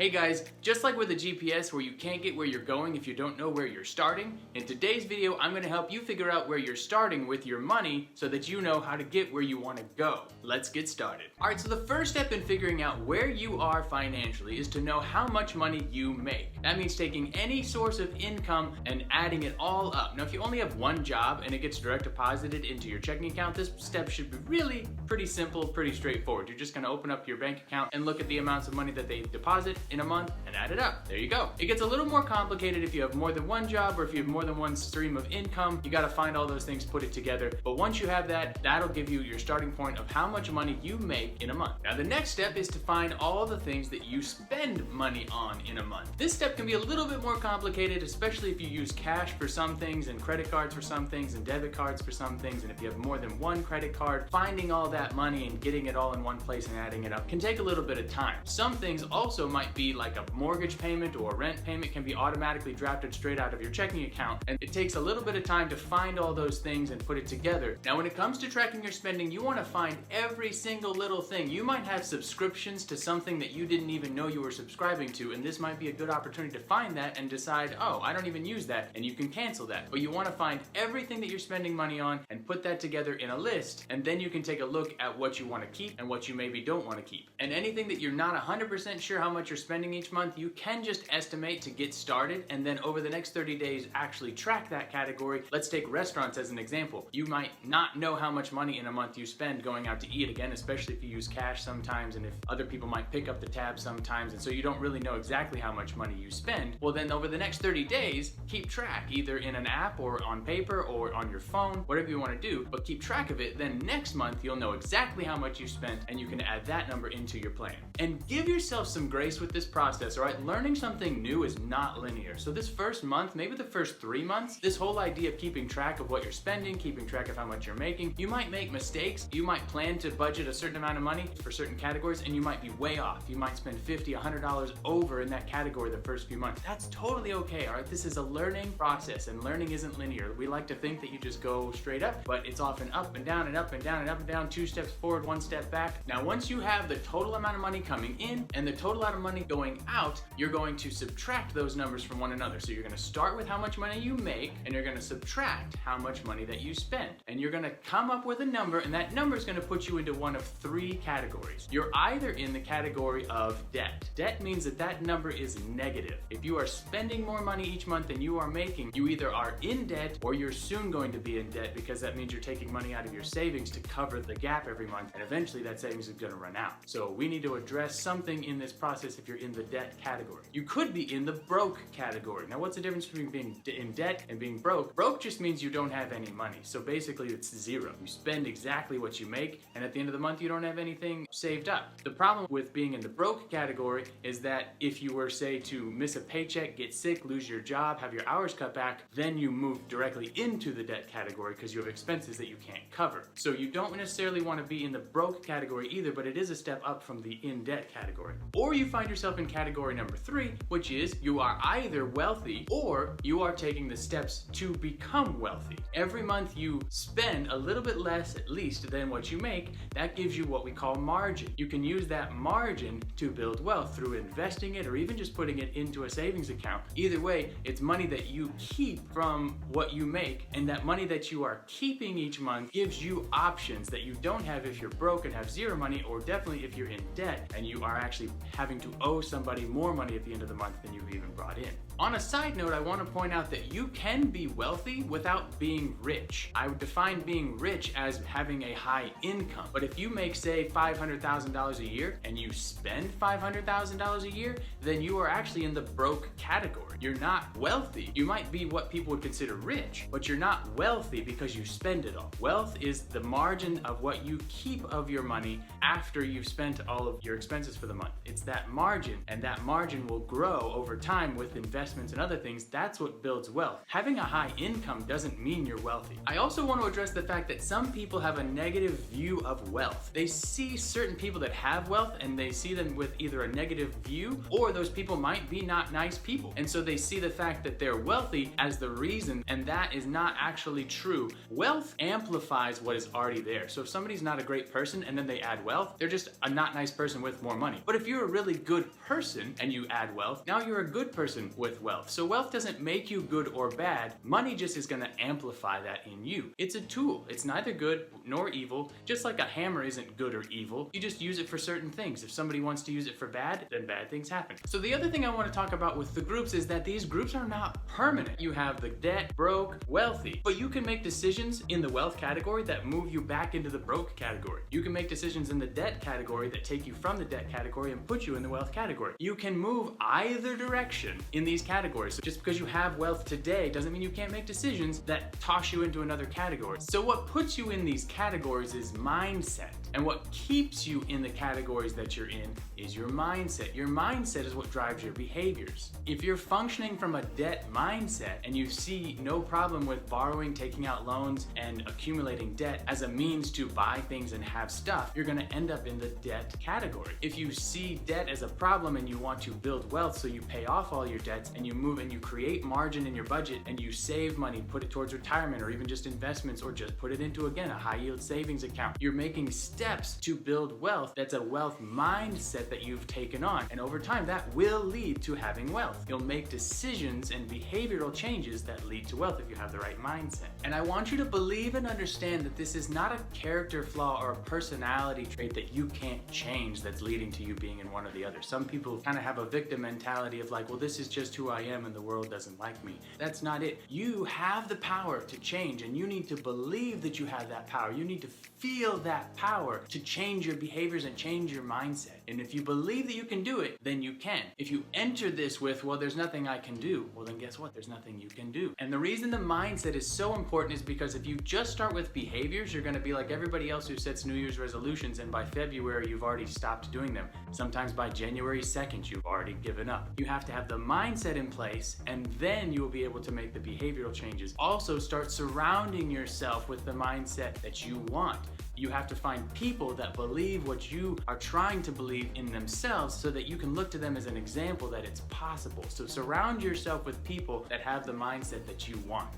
Hey guys, just like with a GPS where you can't get where you're going if you don't know where you're starting, in today's video I'm going to help you figure out where you're starting with your money so that you know how to get where you want to go. Let's get started. Alright, so the first step in figuring out where you are financially is to know how much money you make. That means taking any source of income and adding it all up. Now if you only have one job and it gets direct deposited into your checking account, this step should be really pretty simple, pretty straightforward. You're just going to open up your bank account and look at the amounts of money that they deposit in a month and add it up. There you go. It gets a little more complicated if you have more than one job or if you have more than one stream of income. You got to find all those things, put it together. But once you have that, that'll give you your starting point of how much money you make in a month. Now the next step is to find all the things that you spend money on in a month. This step can be a little bit more complicated, especially if you use cash for some things and credit cards for some things and debit cards for some things. And if you have more than one credit card, finding all that money and getting it all in one place and adding it up can take a little bit of time. Some things also might be like a mortgage payment or a rent payment can be automatically drafted straight out of your checking account, and it takes a little bit of time to find all those things and put it together. Now when it comes to tracking your spending, you want to find every single little thing. You might have subscriptions to something that you didn't even know you were subscribing to, and this might be a good opportunity to find that and decide, oh, I don't even use that, and you can cancel that. But you want to find everything that you're spending money on and put that together in a list, and then you can take a look at what you want to keep and what you maybe don't want to keep. And anything that you're not 100% sure how much you're spending each month, you can just estimate to get started, and then over the next 30 days actually track that category. Let's take restaurants as an example. You might not know how much money in a month you spend going out to eat, again, especially if you use cash sometimes and if other people might pick up the tab sometimes, and so you don't really know exactly how much money you spend. Well, then over the next 30 days, keep track either in an app or on paper or on your phone, whatever you want to do, but keep track of it. Then next month you'll know exactly how much you spent and you can add that number into your plan. And give yourself some grace with this process, all right? Learning something new is not linear. So this first month, maybe the first 3 months, this whole idea of keeping track of what you're spending, keeping track of how much you're making, you might make mistakes. You might plan to budget a certain amount of money for certain categories and you might be way off. You might spend $50, $100 over in that category the first few months. That's totally okay, all right? This is a learning process and learning isn't linear. We like to think that you just go straight up, but it's often up and down and up and down and up and down, 2 steps forward, 1 step back. Now, once you have the total amount of money coming in and the total amount of money going out, you're going to subtract those numbers from one another. So you're going to start with how much money you make and you're going to subtract how much money that you spend. And you're going to come up with a number, and that number is going to put you into one of 3 categories. You're either in the category of debt. Debt means that that number is negative. If you are spending more money each month than you are making, you either are in debt or you're soon going to be in debt, because that means you're taking money out of your savings to cover the gap every month, and eventually that savings is going to run out. So we need to address something in this process if you're in the debt category. You could be in the broke category. Now what's the difference between being in debt and being broke? Broke just means you don't have any money. So basically it's zero. You spend exactly what you make, and at the end of the month you don't have anything saved up. The problem with being in the broke category is that if you were, say, to miss a paycheck, get sick, lose your job, have your hours cut back, then you move directly into the debt category because you have expenses that you can't cover. So you don't necessarily want to be in the broke category either, but it is a step up from the in debt category. Or you find yourself in category number 3, which is you are either wealthy or you are taking the steps to become wealthy. Every month you spend a little bit less at least than what you make. That gives you what we call margin. You can use that margin to build wealth through investing it or even just putting it into a savings account. Either way, it's money that you keep from what you make, and that money that you are keeping each month gives you options that you don't have if you're broke and have zero money, or definitely if you're in debt and you are actually having to owe somebody more money at the end of the month than you've even brought in. On a side note, I want to point out that you can be wealthy without being rich. I would define being rich as having a high income. But if you make, say, $500,000 a year and you spend $500,000 a year, then you are actually in the broke category. You're not wealthy. You might be what people would consider rich, but you're not wealthy because you spend it all. Wealth is the margin of what you keep of your money after you've spent all of your expenses for the month. It's that margin, and that margin will grow over time with investments and other things. That's what builds wealth. Having a high income doesn't mean you're wealthy. I also want to address the fact that some people have a negative view of wealth. They see certain people that have wealth and they see them with either a negative view, or those people might be not nice people. And so they see the fact that they're wealthy as the reason, and that is not actually true. Wealth amplifies what is already there. So if somebody's not a great person and then they add wealth, they're just a not nice person with more money. But if you're a really good person and you add wealth, now you're a good person with wealth. So wealth doesn't make you good or bad. Money just is going to amplify that in you. It's a tool. It's neither good nor evil. Just like a hammer isn't good or evil. You just use it for certain things. If somebody wants to use it for bad, then bad things happen. So the other thing I want to talk about with the groups is that these groups are not permanent. You have the debt, broke, wealthy, but you can make decisions in the wealth category that move you back into the broke category. You can make decisions in the debt category that take you from the debt category and put you in the wealth category. You can move either direction in these categories. So just because you have wealth today doesn't mean you can't make decisions that toss you into another category. So what puts you in these categories is mindset. And what keeps you in the categories that you're in is your mindset. Your mindset is what drives your behaviors. If you're functioning from a debt mindset and you see no problem with borrowing, taking out loans, and accumulating debt as a means to buy things and have stuff, you're gonna end up in the debt category. If you see debt as a problem and you want to build wealth so you pay off all your debts and you move and you create margin in your budget and you save money, put it towards retirement or even just investments or just put it into, again, a high yield savings account. You're making steps to build wealth. That's a wealth mindset that you've taken on. And over time, that will lead to having wealth. You'll make decisions and behavioral changes that lead to wealth if you have the right mindset. And I want you to believe and understand that this is not a character flaw or a personality trait that you can't change that's leading to you being in one or the other. Some people kind of have a victim mentality of like, well, this is just who I am and the world doesn't like me. That's not it. You have the power to change, and you need to believe that you have that power. You need to feel that power to change your behaviors and change your mindset. And if you believe that you can do it, then you can. If you enter this with, well, there's nothing I can do, well, then guess what? There's nothing you can do. And the reason the mindset is so important is because if you just start with behaviors, you're going to be like everybody else who sets New Year's resolutions, and by February, you've already stopped doing them. Sometimes by January 2nd, you've already given up. You have to have the mindset in place, and then you will be able to make the behavioral changes. Also, start surrounding yourself with the mindset that you want. You have to find people that believe what you are trying to believe in themselves so that you can look to them as an example that it's possible. So surround yourself with people that have the mindset that you want.